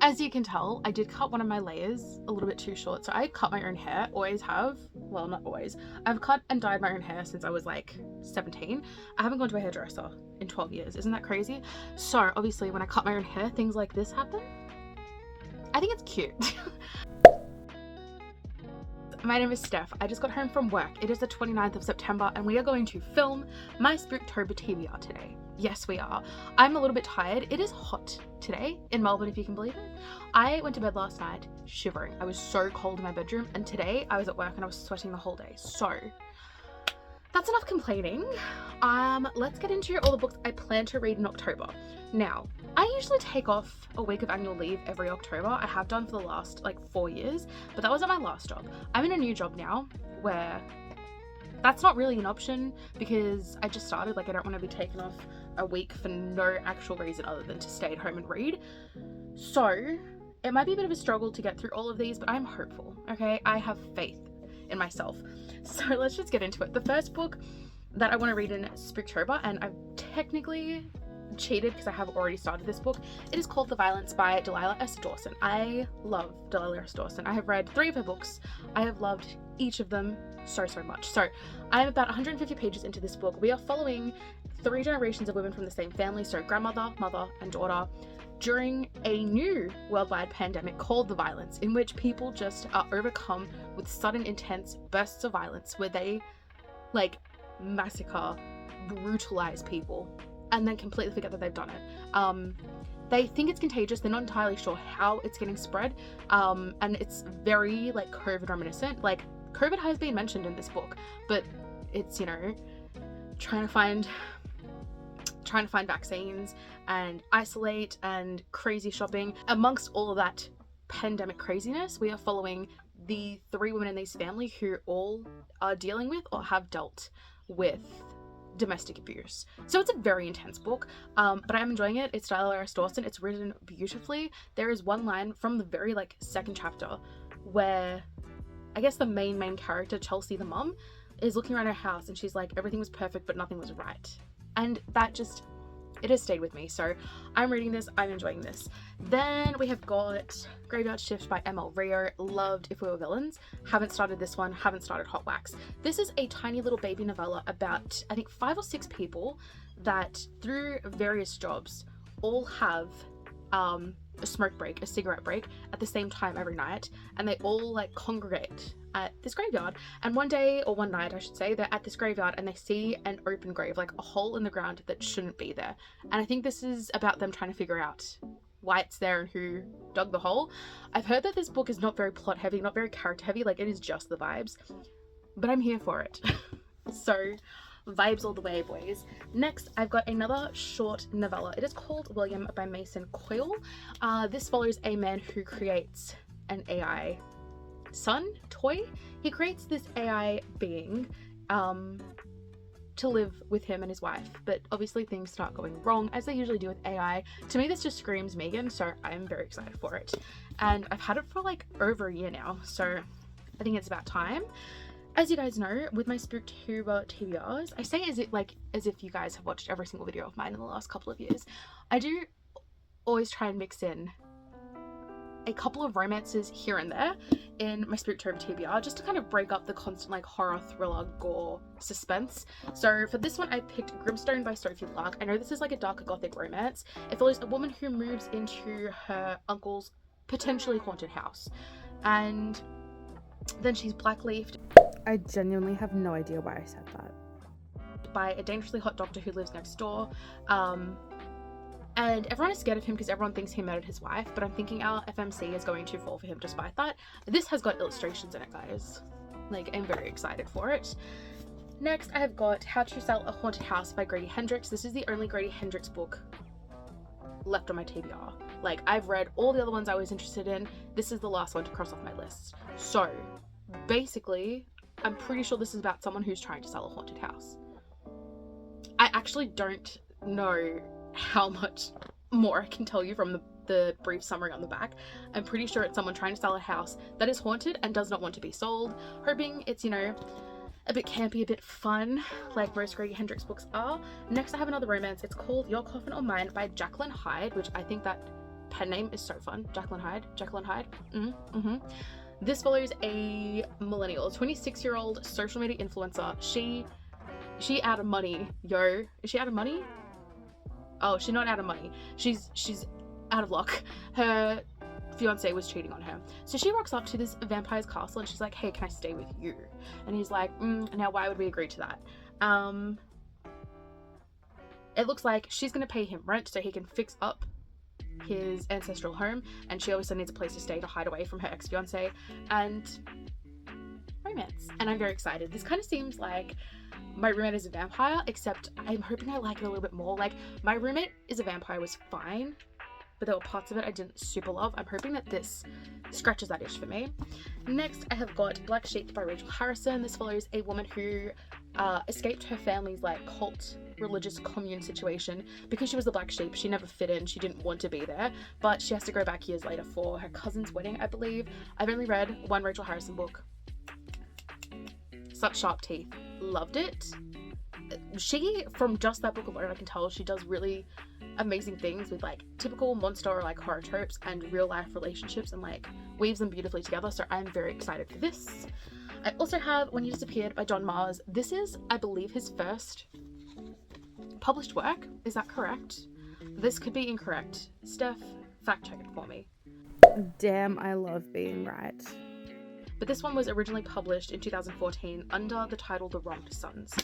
As you can tell, I did cut one of my layers a little bit too short. So I cut my own hair, always have. Well, not always. I've cut and dyed my own hair since I was like 17. I haven't gone to a hairdresser in 12 years. Isn't that crazy? So obviously when I cut my own hair, things like this happen. I think it's cute. My name is Steph. I just got home from work. It is the 29th of September and we are going to film my Spooktober TBR today. Yes, we are. I'm a little bit tired. It is hot today in Melbourne, if you can believe it. I went to bed last night shivering. I was so cold in my bedroom, and today I was at work and I was sweating the whole day. So that's enough complaining. Let's get into all the books I plan to read in October. Now, I usually take off a week of annual leave every October. I have done for the last like 4 years, but that wasn't my last job. I'm in a new job now where that's not really an option because I just started. Like, I don't want to be taken off a week for no actual reason other than to stay at home and read. So it might be a bit of a struggle to get through all of these, but I'm hopeful, okay? I have faith in myself. So let's just get into it. The first book that I want to read in Spooktober, and I've technically cheated because I have already started this book. It is called The Violence by Delilah S. Dawson. I love Delilah S. Dawson. I have read 3 of her books. I have loved each of them so much. So I'm about 150 pages into this book. We are following 3 generations of women from the same family, so grandmother, mother, and daughter, during a new worldwide pandemic called The Violence, in which people just are overcome with sudden intense bursts of violence where they like massacre, brutalize people, and then completely forget that they've done it. They think it's contagious. They're not entirely sure how it's getting spread, and it's very like COVID reminiscent. Like, COVID has been mentioned in this book, but it's, you know, trying to find vaccines and isolate and crazy shopping. Amongst all of that pandemic craziness, we are following the 3 women in this family who all are dealing with or have dealt with domestic abuse. So it's a very intense book, but I'm enjoying it. It's Delilah S. Dawson. It's written beautifully. There is one line from the very like 2nd chapter where I guess the main character, Chelsea the mum, is looking around her house and she's like, everything was perfect but nothing was right. And that just, it has stayed with me. So I'm reading this, I'm enjoying this. Then we have got Graveyard Shift by M.L. Rio. Loved If We Were Villains. Haven't started this one, haven't started Hot Wax. This is a tiny little baby novella about, I think, 5 or 6 people that through various jobs all have a smoke break, a cigarette break at the same time every night, and they all like congregate at this graveyard. And one day, or one night I should say, they're at this graveyard and they see an open grave, like a hole in the ground that shouldn't be there. And I think this is about them trying to figure out why it's there and who dug the hole. I've heard that this book is not very plot heavy, not very character heavy, like it is just the vibes, but I'm here for it. So vibes all the way, boys. Next, I've got another short novella. It is called William by Mason Coyle. This follows a man who creates an AI son toy. He creates this AI being to live with him and his wife, but obviously things start going wrong as they usually do with AI. To me, this just screams Megan, so I'm very excited for it. And I've had it for like over a year now, so I think it's about time. As you guys know, with my Spooktober TBRs, I say as if you guys have watched every single video of mine in the last couple of years. I do always try and mix in a couple of romances here and there in my Spooktober TBR, just to kind of break up the constant like horror, thriller, gore, suspense. So for this one, I picked Grimstone by Sophie Lark. I know this is like a darker gothic romance. It follows a woman who moves into her uncle's potentially haunted house, and then she's blackleafed. I genuinely have no idea why I said that. By a dangerously hot doctor who lives next door. And everyone is scared of him because everyone thinks he murdered his wife, but I'm thinking our FMC is going to fall for him despite that. This has got illustrations in it, guys. Like, I'm very excited for it. Next, I have got How to Sell a Haunted House by Grady Hendrix. This is the only Grady Hendrix book left on my TBR. Like, I've read all the other ones I was interested in. This is the last one to cross off my list. So, basically, I'm pretty sure this is about someone who's trying to sell a haunted house. I actually don't know how much more I can tell you from the brief summary on the back. I'm pretty sure it's someone trying to sell a house that is haunted and does not want to be sold, hoping it's, you know, a bit campy, a bit fun, like most Grady Hendrix books are. Next, I have another romance. It's called Your Coffin or Mine by Jacqueline Hyde, which I think that pen name is so fun. Jacqueline Hyde. This follows a millennial, 26-year-old social media influencer. She out of money, yo. Is she out of money? Oh, she's not out of money. She's out of luck. Her fiance was cheating on her. So she rocks up to this vampire's castle and she's like, hey, can I stay with you? And he's like, now why would we agree to that? It looks like she's gonna pay him rent so he can fix up his ancestral home, and she obviously needs a place to stay to hide away from her ex-fiance, and romance. And I'm very excited. This kind of seems like My Roommate is a Vampire, except I'm hoping I like it a little bit more. Like, My Roommate is a Vampire was fine, but there were parts of it I didn't super love. I'm hoping that this scratches that itch for me. Next, I have got Black Sheep by Rachel Harrison. This follows a woman who escaped her family's like cult religious commune situation because she was the black sheep. She never fit in, she didn't want to be there, but she has to go back years later for her cousin's wedding, I believe. I've only read one Rachel Harrison book. Such sharp teeth. Loved it. She, from just that book alone, I can tell she does really amazing things with like typical monster or like horror tropes and real life relationships, and like weaves them beautifully together, so I'm very excited for this. I also have When You Disappeared by John Mars. This is, I believe, his first published work. Is that correct? This could be incorrect. Steph, fact check it for me. Damn, I love being right. But this one was originally published in 2014 under the title The Wronged Sons.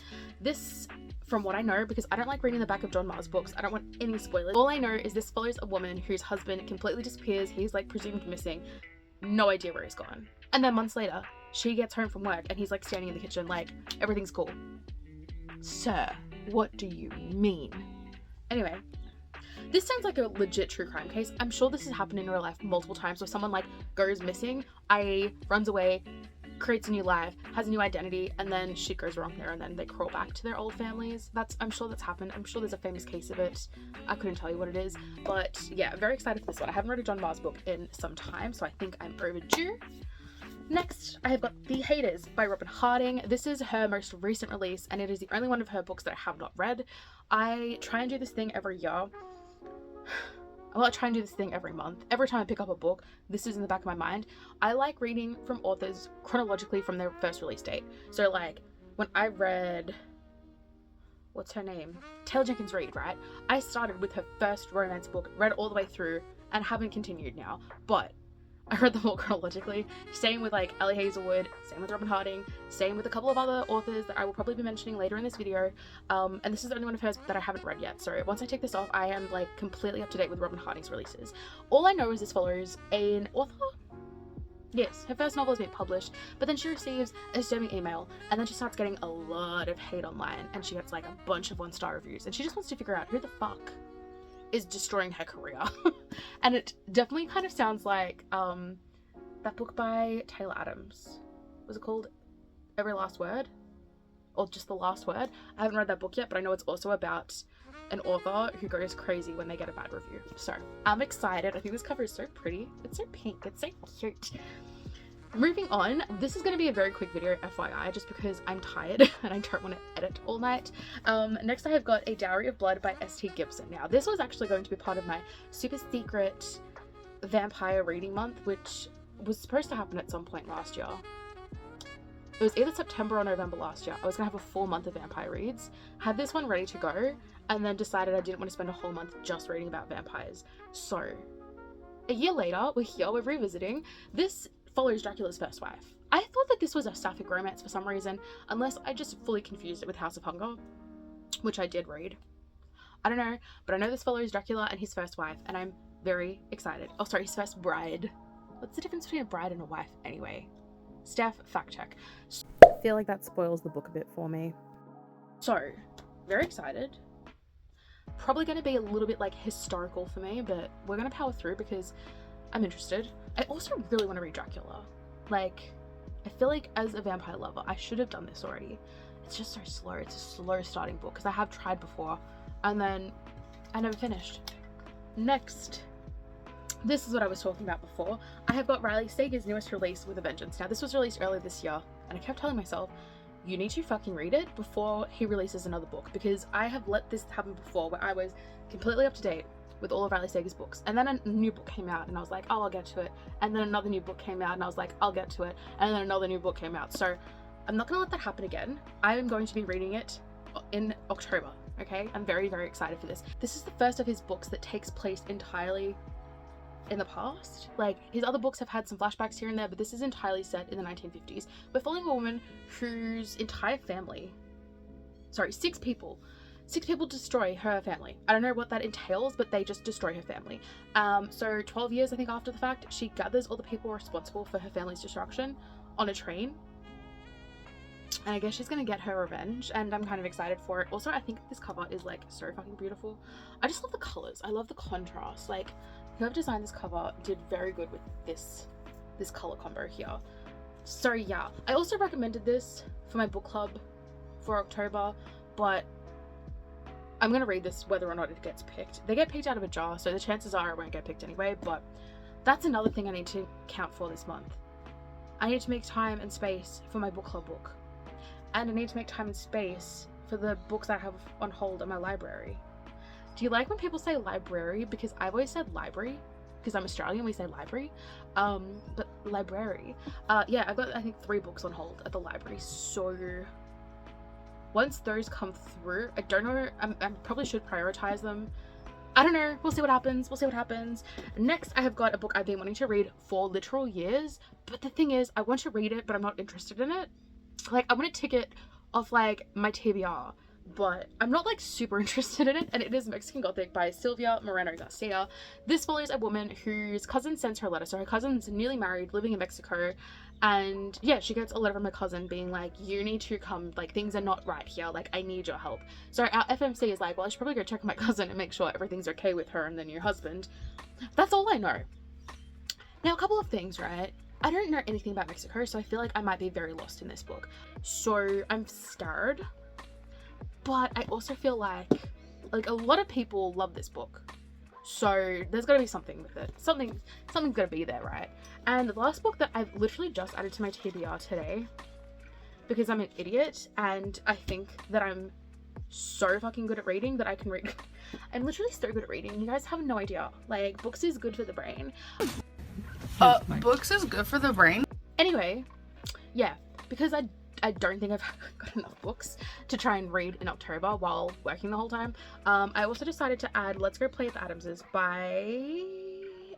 This, from what I know, because I don't like reading the back of John Mars books, I don't want any spoilers. All I know is this follows a woman whose husband completely disappears. He's like presumed missing. No idea where he's gone. And then months later, she gets home from work and he's like standing in the kitchen like, everything's cool. Sir, what do you mean? Anyway, this sounds like a legit true crime case. I'm sure this has happened in real life multiple times where someone like goes missing, i.e. runs away, creates a new life, has a new identity, and then shit goes wrong there and then they crawl back to their old families. I'm sure that's happened. I'm sure there's a famous case of it. I couldn't tell you what it is, but yeah, very excited for this one. I haven't read a John Mars book in some time, so I think I'm overdue. Next, I have got The Haters by Robin Harding. This is her most recent release, and it is the only one of her books that I have not read. I try and do this thing every year. Well, I try and do this thing every month. Every time I pick up a book, this is in the back of my mind. I like reading from authors chronologically from their first release date. So like, when I read, what's her name? Taylor Jenkins Reid, right? I started with her first romance book, read all the way through, and haven't continued now. But I read them all chronologically. Same with like Ellie Hazelwood, same with Robin Harding, same with a couple of other authors that I will probably be mentioning later in this video. And this is the only one of hers that I haven't read yet. So once I take this off, I am like completely up to date with Robin Harding's releases. All I know is this follows an author. Yes, her first novel has been published, but then she receives a disturbing email, and then she starts getting a lot of hate online, and she gets like a bunch of 1-star reviews, and she just wants to figure out who the fuck is destroying her career. And it definitely kind of sounds like that book by Taylor Adams. Was it called Every Last Word? Or just The Last Word? I haven't read that book yet, but I know it's also about an author who goes crazy when they get a bad review. So I'm excited. I think this cover is so pretty. It's so pink. It's so cute. Moving on, this is going to be a very quick video, FYI, just because I'm tired and I don't want to edit all night. Next I have got A Dowry of Blood by S.T. Gibson. Now, this was actually going to be part of my super secret vampire reading month, which was supposed to happen at some point last year. It was either September or November last year. I was going to have a full month of vampire reads, had this one ready to go, and then decided I didn't want to spend a whole month just reading about vampires. So, a year later, we're here, we're revisiting. This follows Dracula's first wife. I thought that this was a sapphic romance for some reason, unless I just fully confused it with House of Hunger, which I did read. I don't know, but I know this follows Dracula and his first wife, and I'm very excited. Oh, sorry, his first bride. What's the difference between a bride and a wife anyway? Steph, fact check. I feel like that spoils the book a bit for me. So, very excited. Probably going to be a little bit like historical for me, but we're going to power through because I'm interested. I also really want to read Dracula. Like, I feel like as a vampire lover, I should have done this already. It's just so slow. It's a slow starting book because I have tried before and then I never finished. Next, this is what I was talking about before. I have got Riley Sager's newest release, With a Vengeance. Now, this was released earlier this year and I kept telling myself, you need to fucking read it before he releases another book, because I have let this happen before where I was completely up to date with all of Riley Sager's books. And then a new book came out and I was like, oh, I'll get to it. And then another new book came out and I was like, I'll get to it. And then another new book came out. So I'm not gonna let that happen again. I am going to be reading it in October, okay? I'm very, very excited for this. This is the first of his books that takes place entirely in the past. Like, his other books have had some flashbacks here and there, but this is entirely set in the 1950s. We're following a woman whose entire family, sorry, six people destroy her family. I don't know what that entails, but they just destroy her family. So 12 years, I think, after the fact, she gathers all the people responsible for her family's destruction on a train. And I guess she's gonna get her revenge, and I'm kind of excited for it. Also, I think this cover is like so fucking beautiful. I just love the colors. I love the contrast. Like, whoever designed this cover did very good with this color combo here. So yeah, I also recommended this for my book club for October, but I'm gonna read this whether or not it gets picked. They get picked out of a jar, so the chances are it won't get picked anyway, but that's another thing I need to count for this month. I need to make time and space for my book club book. And I need to make time and space for the books I have on hold at my library. Do you like when people say library? Because I've always said library, because I'm Australian, we say library. But library. Yeah, I've got, I think, 3 books on hold at the library, so once those come through, I don't know, I probably should prioritize them. I don't know, we'll see what happens, Next, I have got a book I've been wanting to read for literal years, but the thing is, I want to read it, but I'm not interested in it. Like, I want to tick it off, like, my TBR, but I'm not, like, super interested in it, and it is Mexican Gothic by Silvia Moreno Garcia. This follows a woman whose cousin sends her a letter. So her cousin's newly married, living in Mexico, and yeah, she gets a letter from her cousin being like, you need to come, like, things are not right here, like, I need your help. So our FMC is like, well, I should probably go check on my cousin and make sure everything's okay with her and the new husband. That's all I know. Now, a couple of things, right? I don't know anything about Mexico, so I feel like I might be very lost in this book. So I'm scared, but I also feel like a lot of people love this book. So there's got to be something with it. Something's got to be there, right? And the last book that I've literally just added to my TBR today, because I'm an idiot and I think that I'm so fucking good at reading that I can read. I'm literally so good at reading. You guys have no idea. Like, books is good for the brain. Books is good for the brain? Anyway, yeah, because I don't think I've got enough books to try and read in October while working the whole time. I also decided to add Let's Go Play at the Adamses by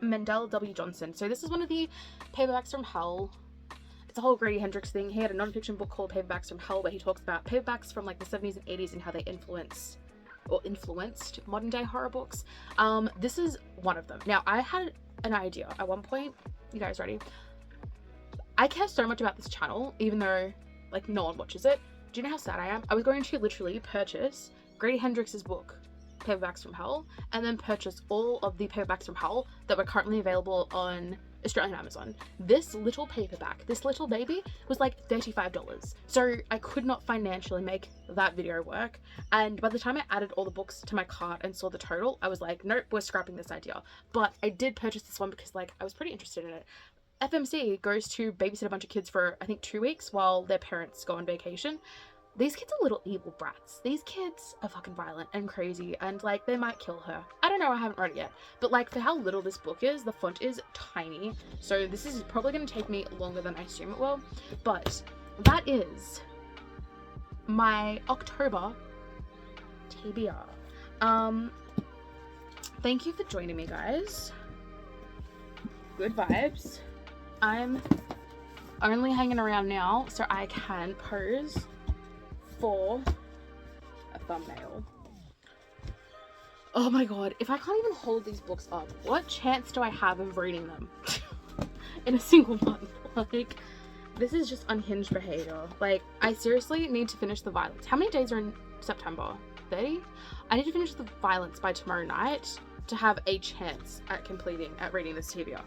Mendel W. Johnson. So this is one of the paperbacks from hell. It's a whole Grady Hendrix thing. He had a non-fiction book called Paperbacks from Hell where he talks about paperbacks from like the 70s and 80s and how they influenced modern day horror books. This is one of them. Now, I had an idea at one point. You guys ready? I care so much about this channel, even though like no one watches it. Do you know how sad I am? I was going to literally purchase Grady Hendrix's book, Paperbacks from Hell, and then purchase all of the paperbacks from hell that were currently available on Australian Amazon. This little paperback, this little baby, was like $35. So I could not financially make that video work. And by the time I added all the books to my cart and saw the total, I was like, nope, we're scrapping this idea. But I did purchase this one because like I was pretty interested in it. FMC goes to babysit a bunch of kids for I think 2 weeks while their parents go on vacation. These kids are little evil brats. These kids are fucking violent and crazy and like they might kill her. I don't know, I haven't read it yet. But like for how little this book is, the font is tiny. So this is probably going to take me longer than I assume it will. But that is my October TBR. Thank you for joining me, guys. Good vibes. I'm only hanging around now so I can pose for a thumbnail. Oh my god, if I can't even hold these books up, what chance do I have of reading them in a single month? Like, this is just unhinged behavior. Like, I seriously need to finish The Violence. How many days are in September? 30? I need to finish The Violence by tomorrow night to have a chance at reading this TBR.